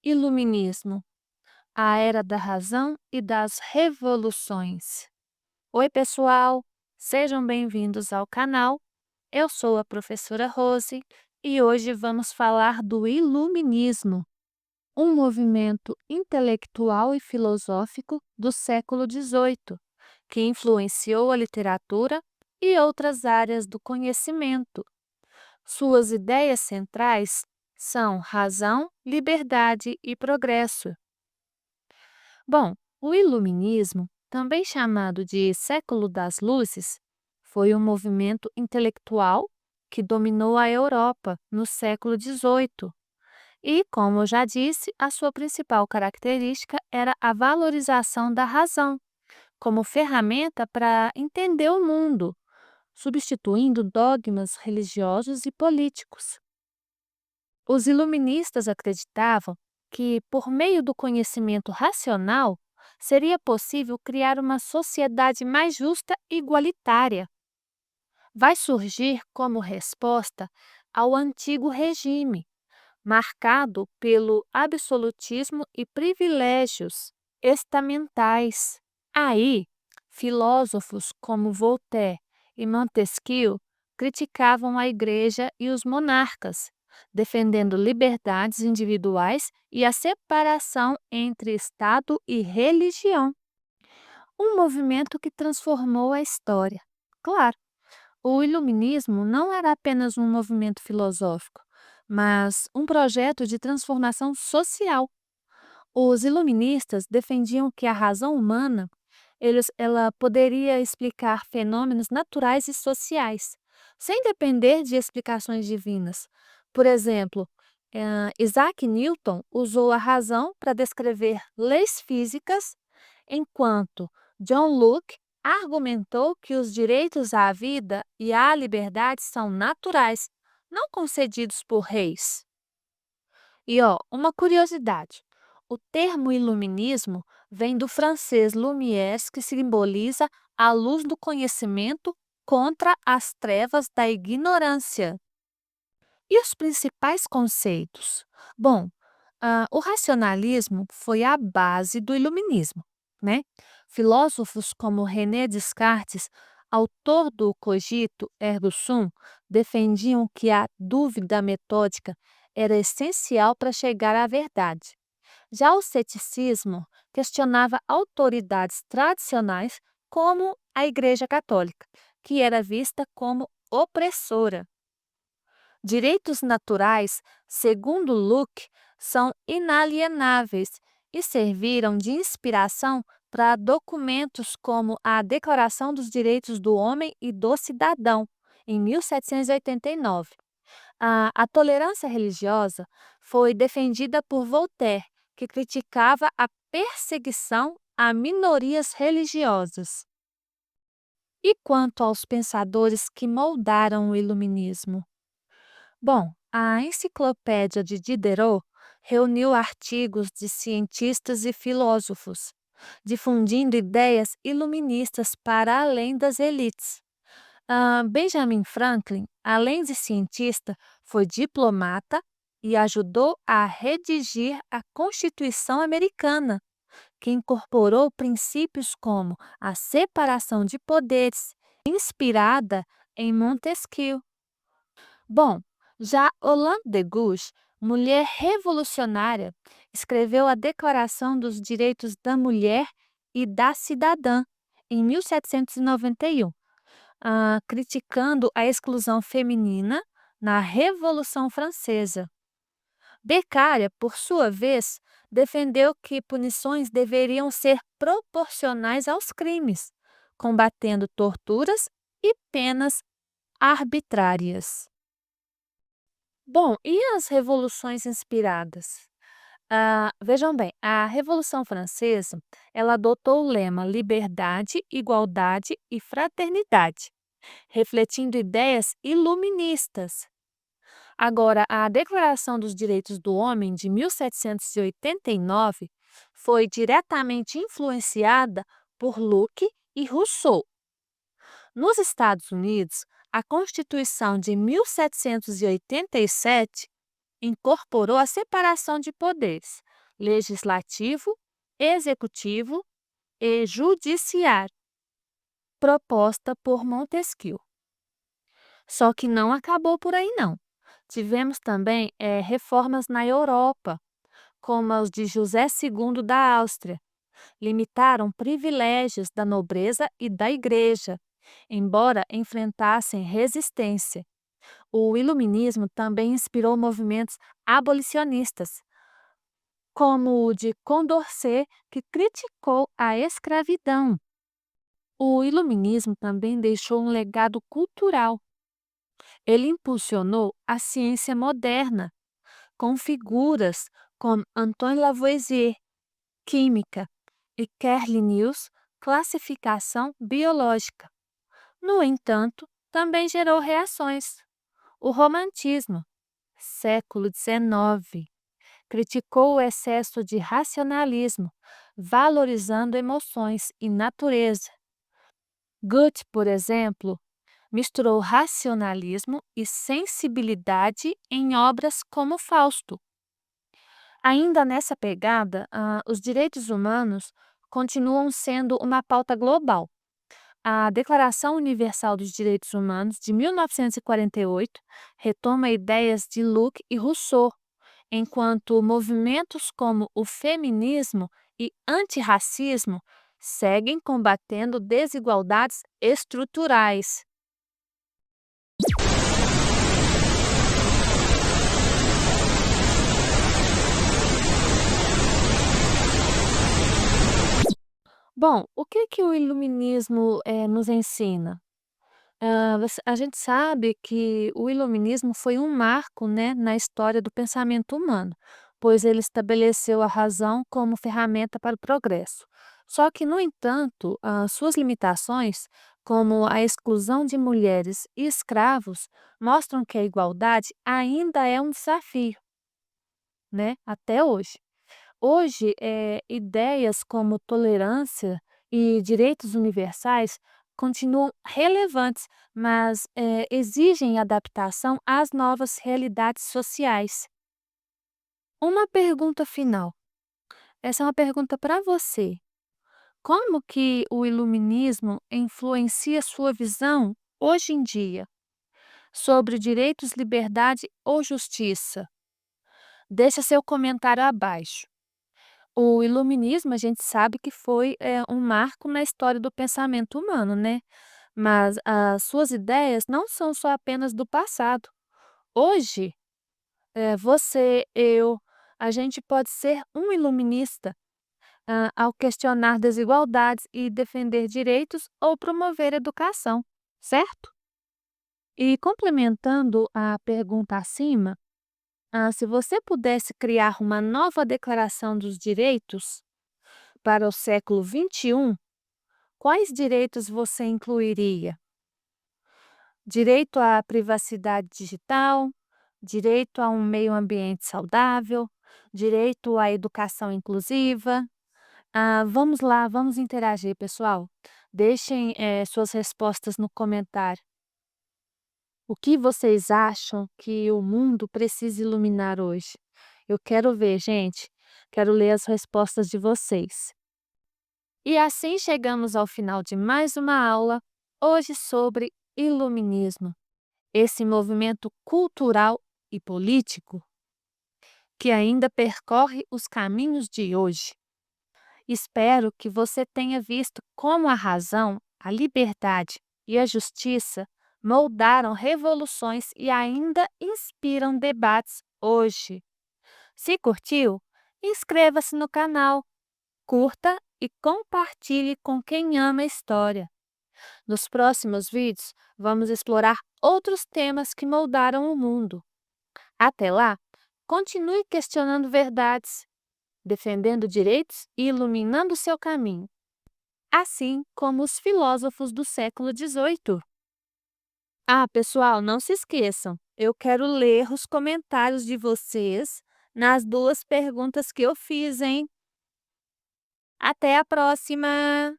Iluminismo, a era da razão e das revoluções. Oi, pessoal, sejam bem-vindos ao canal. Eu sou a professora Rose e hoje vamos falar do Iluminismo, um movimento intelectual e filosófico do século XVIII, que influenciou a literatura e outras áreas do conhecimento. Suas ideias centrais são razão, liberdade e progresso. Bom, o Iluminismo, também chamado de Século das Luzes, foi um movimento intelectual que dominou a Europa no século XVIII. E, como eu já disse, a sua principal característica era a valorização da razão como ferramenta para entender o mundo, substituindo dogmas religiosos e políticos. Os iluministas acreditavam que, por meio do conhecimento racional, seria possível criar uma sociedade mais justa e igualitária. Vai surgir como resposta ao antigo regime, marcado pelo absolutismo e privilégios estamentais. Aí, filósofos como Voltaire e Montesquieu criticavam a Igreja e os monarcas, defendendo liberdades individuais e a separação entre Estado e religião. Um movimento que transformou a história. Claro, o Iluminismo não era apenas um movimento filosófico, mas um projeto de transformação social. Os iluministas defendiam que a razão humana ela poderia explicar fenômenos naturais e sociais, sem depender de explicações divinas. Por exemplo, Isaac Newton usou a razão para descrever leis físicas, enquanto John Locke argumentou que os direitos à vida e à liberdade são naturais, não concedidos por reis. E uma curiosidade: o termo iluminismo vem do francês lumière, que simboliza a luz do conhecimento contra as trevas da ignorância. E os principais conceitos? Bom, o racionalismo foi a base do iluminismo, né? Filósofos como René Descartes, autor do Cogito ergo sum, defendiam que a dúvida metódica era essencial para chegar à verdade. Já o ceticismo questionava autoridades tradicionais, como a Igreja Católica, que era vista como opressora. Direitos naturais, segundo Locke, são inalienáveis e serviram de inspiração para documentos como a Declaração dos Direitos do Homem e do Cidadão, em 1789. A tolerância religiosa foi defendida por Voltaire, que criticava a perseguição a minorias religiosas. E quanto aos pensadores que moldaram o iluminismo? Bom, a Enciclopédia de Diderot reuniu artigos de cientistas e filósofos, difundindo ideias iluministas para além das elites. Benjamin Franklin, além de cientista, foi diplomata e ajudou a redigir a Constituição Americana, que incorporou princípios como a separação de poderes, inspirada em Montesquieu. Bom, já Holande de Gouges, mulher revolucionária, escreveu a Declaração dos Direitos da Mulher e da Cidadã, em 1791. Criticando a exclusão feminina na Revolução Francesa. Beccaria, por sua vez, defendeu que punições deveriam ser proporcionais aos crimes, combatendo torturas e penas arbitrárias. Bom, e as revoluções inspiradas? Vejam bem, a Revolução Francesa, ela adotou o lema liberdade, igualdade e fraternidade, refletindo ideias iluministas. Agora, a Declaração dos Direitos do Homem de 1789 foi diretamente influenciada por Locke e Rousseau. Nos Estados Unidos, a Constituição de 1787 incorporou a separação de poderes, legislativo, executivo e judiciário, proposta por Montesquieu. Só que não acabou por aí não. Tivemos também reformas na Europa, como as de José II da Áustria. Limitaram privilégios da nobreza e da igreja, embora enfrentassem resistência. O iluminismo também inspirou movimentos abolicionistas, como o de Condorcet, que criticou a escravidão. O iluminismo também deixou um legado cultural. Ele impulsionou a ciência moderna, com figuras como Antoine Lavoisier, química, e Carl Linnaeus, classificação biológica. No entanto, também gerou reações. O romantismo, século XIX, criticou o excesso de racionalismo, valorizando emoções e natureza. Goethe, por exemplo, misturou racionalismo e sensibilidade em obras como Fausto. Ainda nessa pegada, os direitos humanos continuam sendo uma pauta global. A Declaração Universal dos Direitos Humanos, de 1948, retoma ideias de Locke e Rousseau, enquanto movimentos como o feminismo e antirracismo seguem combatendo desigualdades estruturais. Bom, o que que o iluminismo nos ensina? A gente sabe que o iluminismo foi um marco, né, na história do pensamento humano, pois ele estabeleceu a razão como ferramenta para o progresso. Só que, no entanto, as suas limitações, como a exclusão de mulheres e escravos, mostram que a igualdade ainda é um desafio, né, até hoje. Hoje, ideias como tolerância e direitos universais continuam relevantes, mas exigem adaptação às novas realidades sociais. Uma pergunta final. Essa é uma pergunta para você. Como que o iluminismo influencia sua visão hoje em dia sobre direitos, liberdade ou justiça? Deixa seu comentário abaixo. O iluminismo, a gente sabe que foi, um marco na história do pensamento humano, né. Mas as suas ideias não são só apenas do passado. Hoje, você, eu, a gente pode ser um iluminista, ao questionar desigualdades e defender direitos ou promover educação, certo? E complementando a pergunta acima, se você pudesse criar uma nova declaração dos direitos para o século XXI, quais direitos você incluiria? Direito à privacidade digital, direito a um meio ambiente saudável, direito à educação inclusiva. Vamos lá, vamos interagir, pessoal. Deixem, suas respostas no comentário. O que vocês acham que o mundo precisa iluminar hoje? Eu quero ver, gente. Quero ler as respostas de vocês. E assim chegamos ao final de mais uma aula, hoje sobre iluminismo, esse movimento cultural e político que ainda percorre os caminhos de hoje. Espero que você tenha visto como a razão, a liberdade e a justiça moldaram revoluções e ainda inspiram debates hoje. Se curtiu, inscreva-se no canal, curta e compartilhe com quem ama a história. Nos próximos vídeos, vamos explorar outros temas que moldaram o mundo. Até lá, continue questionando verdades, defendendo direitos e iluminando seu caminho, assim como os filósofos do século XVIII. Pessoal, não se esqueçam, eu quero ler os comentários de vocês nas duas perguntas que eu fiz, hein? Até a próxima!